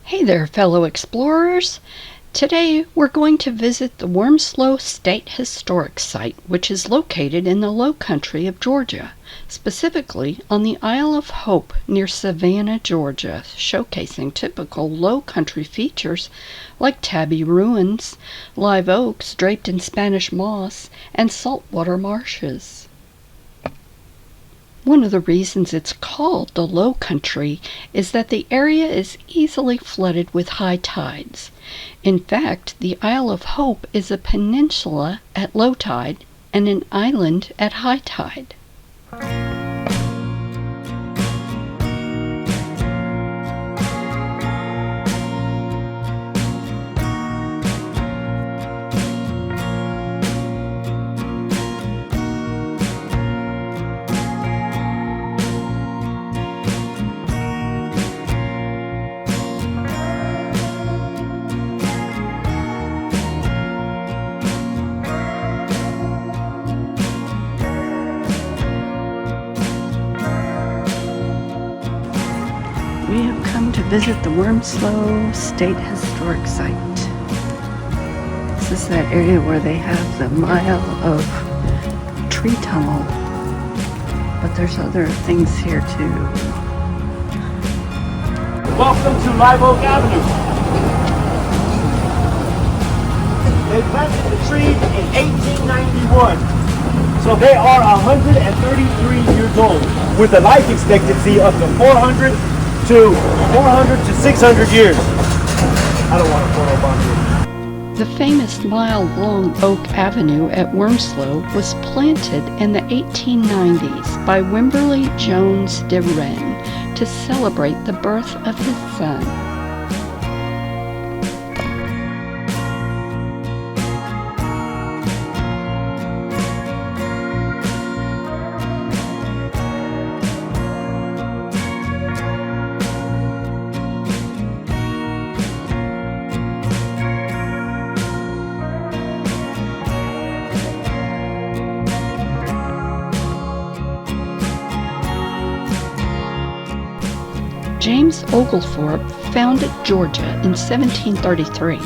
Hey there, fellow explorers! Today we're going to visit the Wormsloe State Historic Site, which is located in the low country of Georgia, specifically on the Isle of Hope near Savannah, Georgia, showcasing typical low country features like tabby ruins, live oaks draped in Spanish moss, and saltwater marshes. One of the reasons it's called the Low Country is that the area is easily flooded with high tides. In fact, the Isle of Hope is a peninsula at low tide and an island at high tide. We have come to visit the Wormsloe State Historic Site. This is that area where they have the mile of tree tunnel, but there's other things here too. Welcome to Live Oak Avenue. They planted the trees in 1891, so they are 133 years old, with a life expectancy up to 400 to 600 years. I don't want to photo bomb you. The famous mile-long Oak Avenue at Wormsloe was planted in the 1890s by Wimberley Jones de Wren to celebrate the birth of his son. James Oglethorpe founded Georgia in 1733.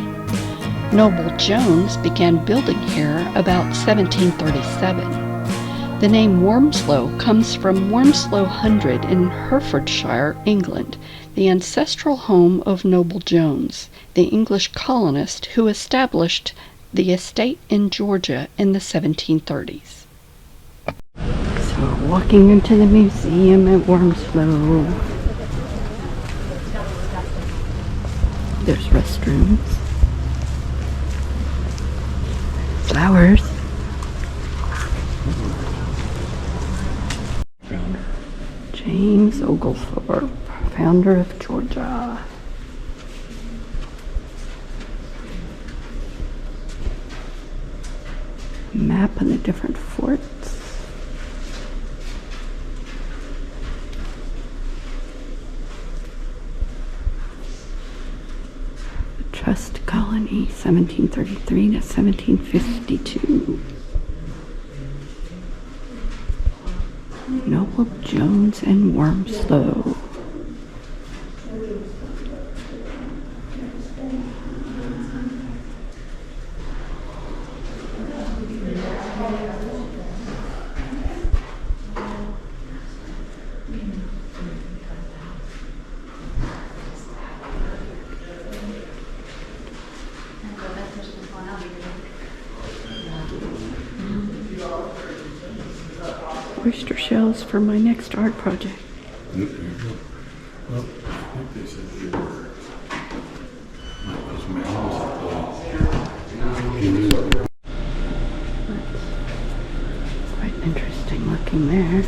Noble Jones began building here about 1737. The name Wormsloe comes from Wormsloe Hundred in Herefordshire, England, the ancestral home of Noble Jones, the English colonist who established the estate in Georgia in the 1730s. So, walking into the museum at Wormsloe. There's restrooms, flowers. James Oglethorpe, founder of Georgia. Map of the different forts. Trust Colony, 1733 to 1752. Noble Jones and Wormsloe. Oyster shells for my next art project. Quite interesting looking there.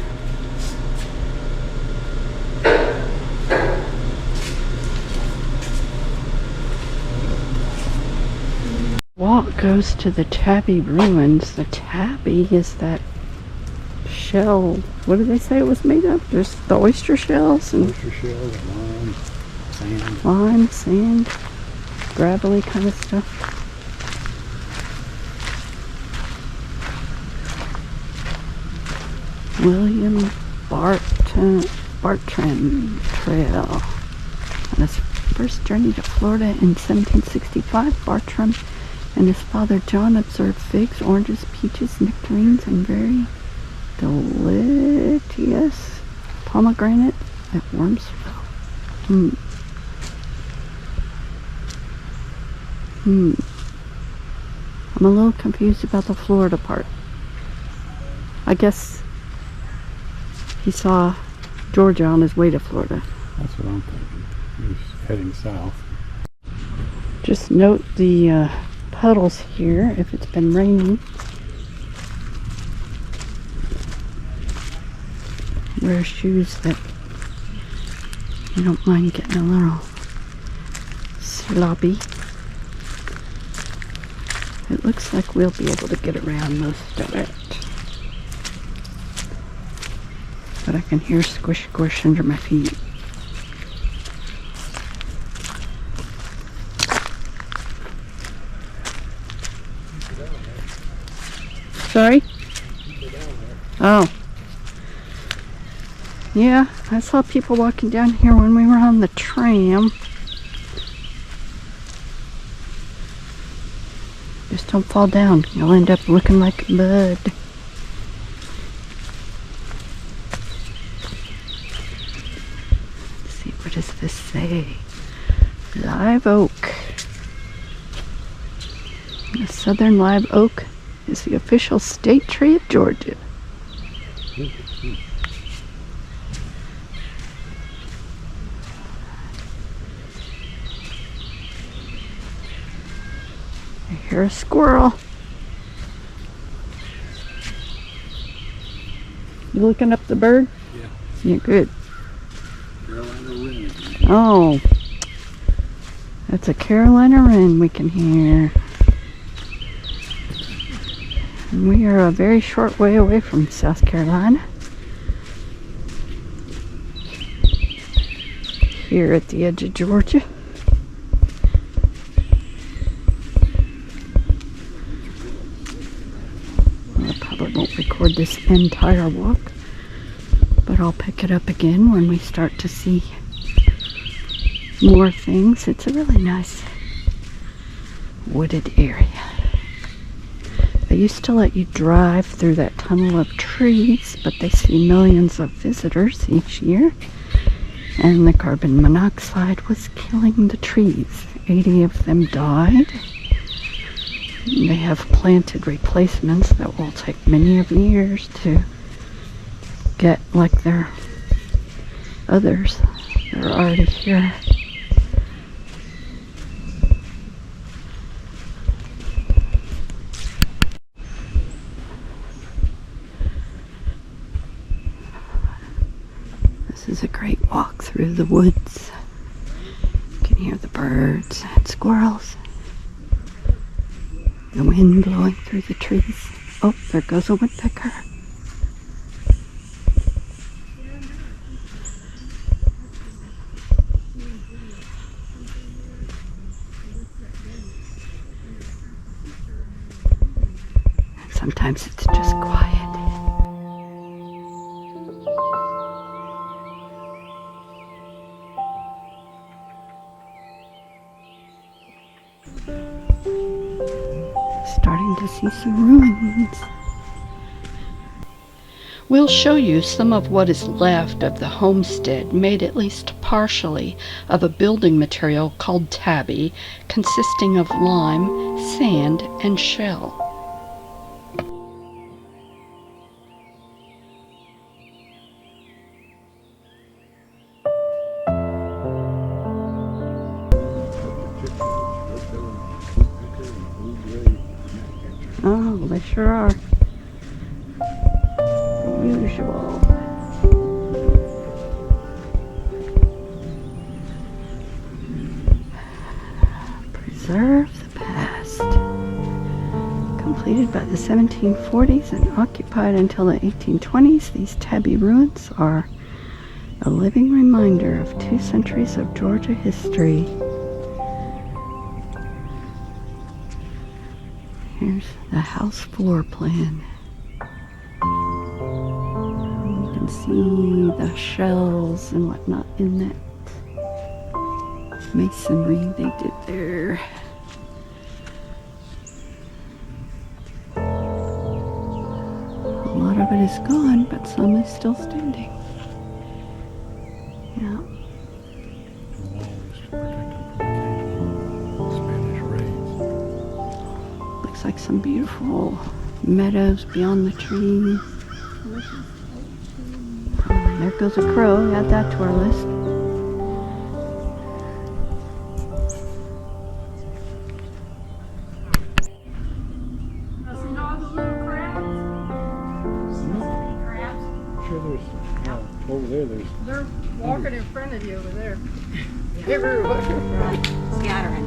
Walk goes to the tabby ruins. The tabby is that shell. What did they say it was made of? There's the oyster shells and lime, sand, gravelly kind of stuff. William Bartram Trail. That's first journey to Florida in 1765, Bartram and his father John observed figs, oranges, peaches, nectarines, and very delicious pomegranate at Wormsloe. I'm a little confused about the Florida part. I guess he saw Georgia on his way to Florida. That's what I'm thinking. He's heading south. Just note the puddles here if it's been raining. Wear shoes that you don't mind getting a little sloppy. It looks like we'll be able to get around most of it. But I can hear squish squish under my feet. Sorry? Oh. Yeah, I saw people walking down here when we were on the tram. Just don't fall down. You'll end up looking like a bud. Let's see, what does this say? Live oak. The southern live oak is the official state tree of Georgia. I hear a squirrel. You looking up the bird? Yeah. Yeah, good. Carolina wren. Oh, that's a Carolina wren we can hear. And we are a very short way away from South Carolina. Here at the edge of Georgia. I probably won't record this entire walk, but I'll pick it up again when we start to see more things. It's a really nice wooded area. They used to let you drive through that tunnel of trees, but they see millions of visitors each year, and the carbon monoxide was killing the trees. 80 of them died. They have planted replacements that will take many of years to get like their others that are already here. This is a great walk through the woods. You can hear the birds and squirrels. The wind blowing through the trees. Oh, there goes a woodpecker. Sometimes it's just quiet. Starting to see some ruins. We'll show you some of what is left of the homestead, made at least partially of a building material called tabby, consisting of lime, sand, and shell. Oh, they sure are. Usual. Preserve the past. Completed by the 1740s and occupied until the 1820s, these tabby ruins are a living reminder of 2 centuries of Georgia history. Here's the house floor plan. You can see the shells and whatnot in that. masonry they did there. A lot of it is gone, but some is still standing. Yeah. The wall was to protect it from occasional Spanish raids. Looks like some beautiful meadows beyond the trees. Oh, there goes a crow. Add that to our list. Sure, there's over there. They're walking in front of you over there. Scattering.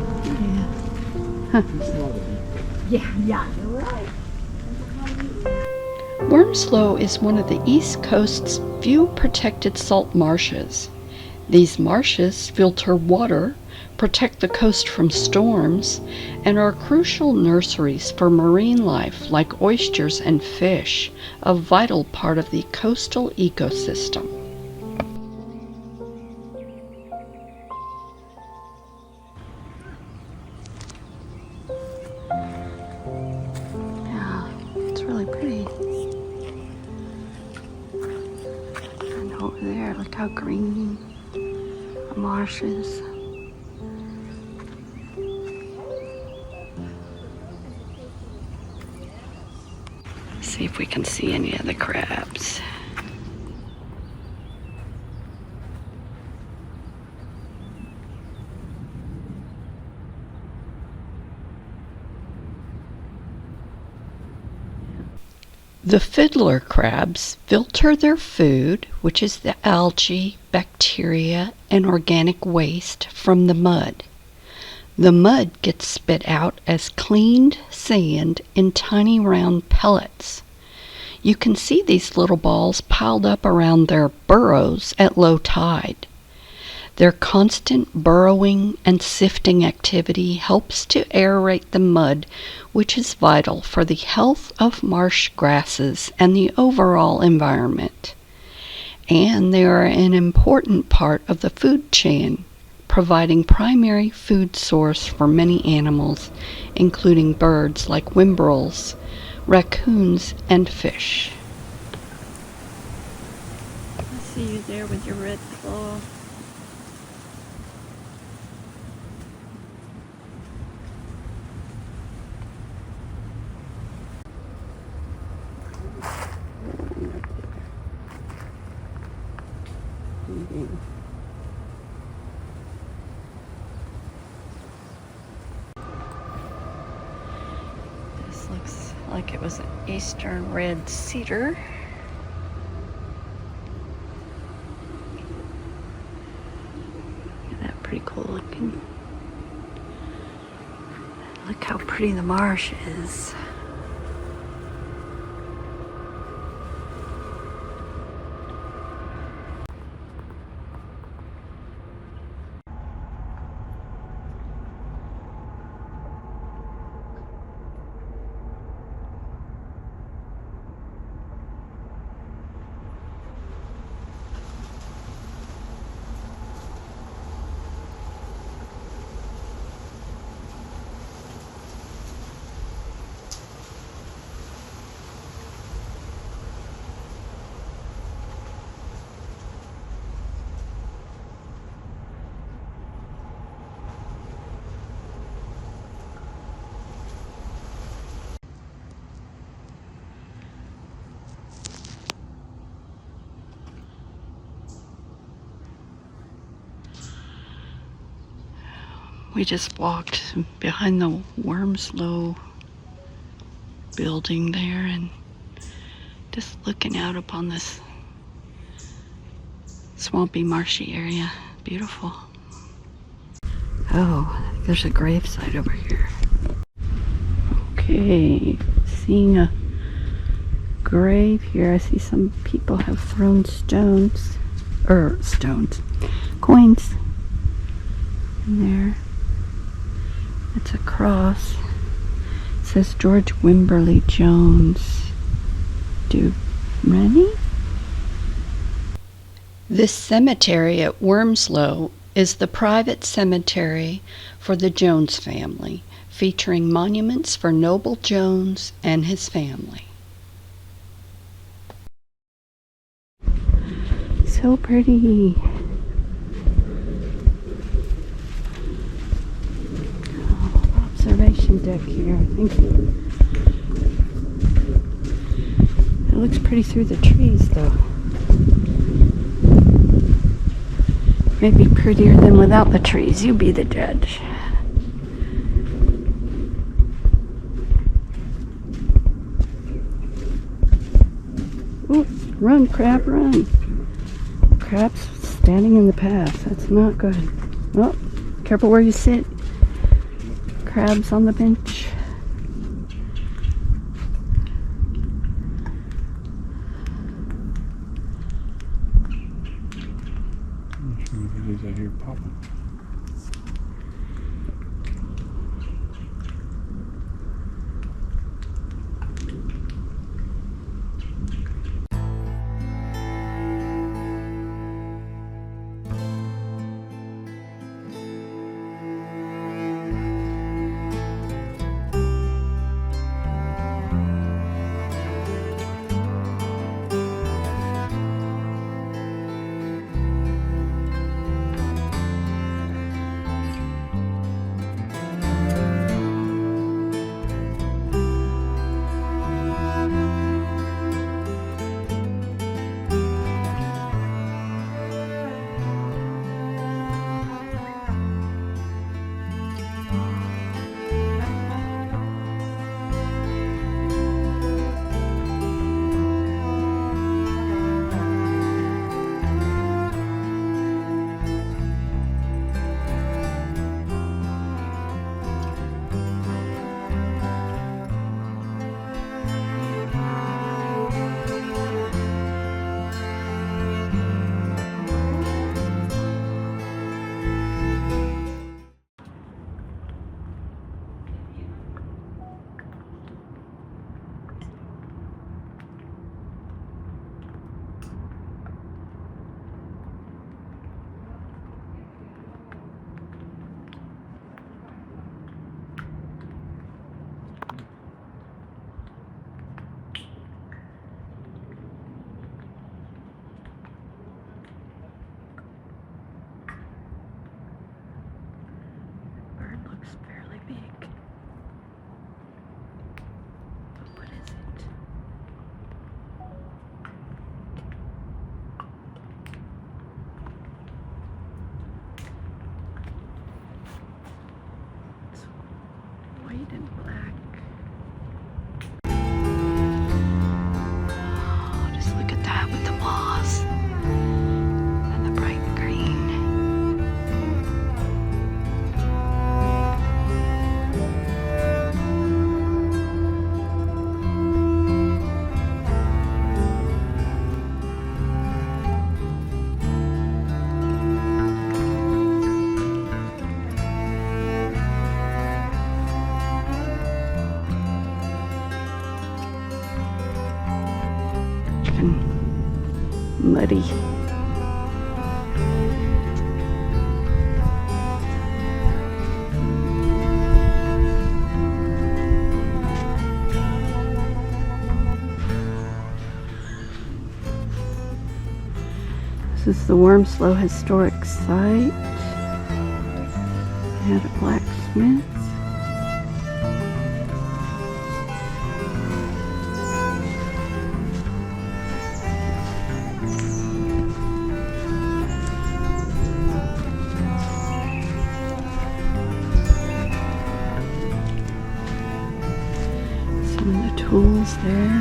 Yeah. Too small to eat. Yeah, you're right. Wormsloe is one of the East Coast's few protected salt marshes. These marshes filter water, protect the coast from storms, and are crucial nurseries for marine life like oysters and fish, a vital part of the coastal ecosystem. Yeah, it's really pretty. And over there, look how green the marsh is. See if we can see any of the crabs. The fiddler crabs filter their food, which is the algae, bacteria, and organic waste, from the mud. The mud gets spit out as cleaned sand in tiny round pellets. You can see these little balls piled up around their burrows at low tide. Their constant burrowing and sifting activity helps to aerate the mud, which is vital for the health of marsh grasses and the overall environment. And they are an important part of the food chain, providing primary food source for many animals, including birds like whimbrels, raccoons, and fish. I see you there with your red claw. This looks like it was an eastern red cedar. Isn't that pretty cool looking? Look how pretty the marsh is. We just walked behind the Wormsloe building there and just looking out upon this swampy, marshy area. Beautiful. Oh, there's a gravesite over here. Okay, seeing a grave here. I see some people have thrown coins in there. It's a cross. It says George Wimberly Jones. Do ready? This cemetery at Wormsloe is the private cemetery for the Jones family, featuring monuments for Noble Jones and his family. So pretty. Observation deck here, I think. It looks pretty through the trees, though. Maybe prettier than without the trees. You be the judge. Ooh, run, crab, run. Crab's standing in the path. That's not good. Oh, careful where you sit. Crabs on the bench. These out here popping. Bird looks fairly big. What is it? It's white and black. Oh, just look at that with the moss and the bright green. Muddy. This is the Wormsloe Historic Site. They had a blacksmith. Some of the tools there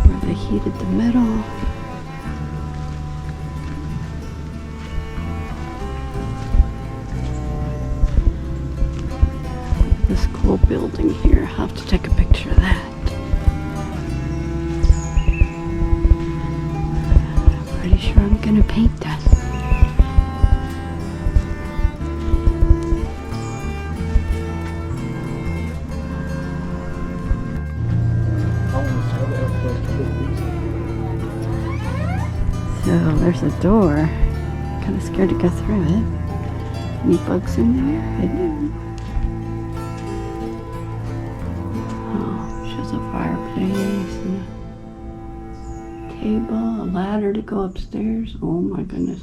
where they heated the metal. This cool building here. I'll have to take a picture of that. I'm pretty sure I'm gonna paint that. So there's a door kind of scared to go through it. Any bugs in there? Hidden? Oh, shows a fireplace and a table, a ladder to go upstairs. Oh my goodness.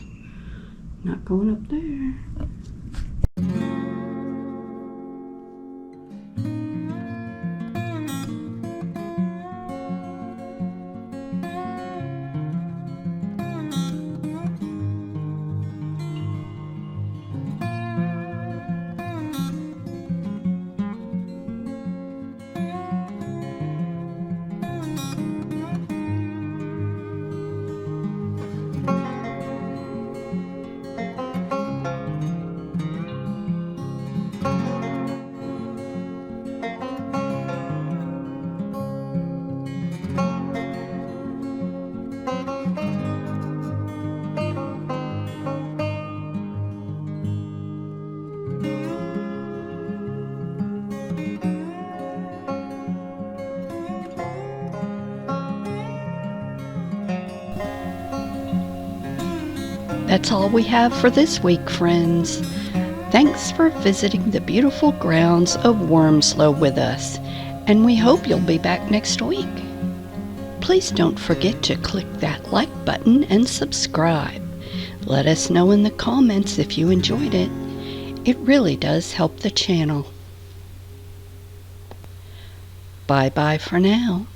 Not going up there. That's all we have for this week, friends. Thanks for visiting the beautiful grounds of Wormsloe with us, and we hope you'll be back next week. Please don't forget to click that like button and subscribe. Let us know in the comments if you enjoyed it. It really does help the channel. Bye-bye for now.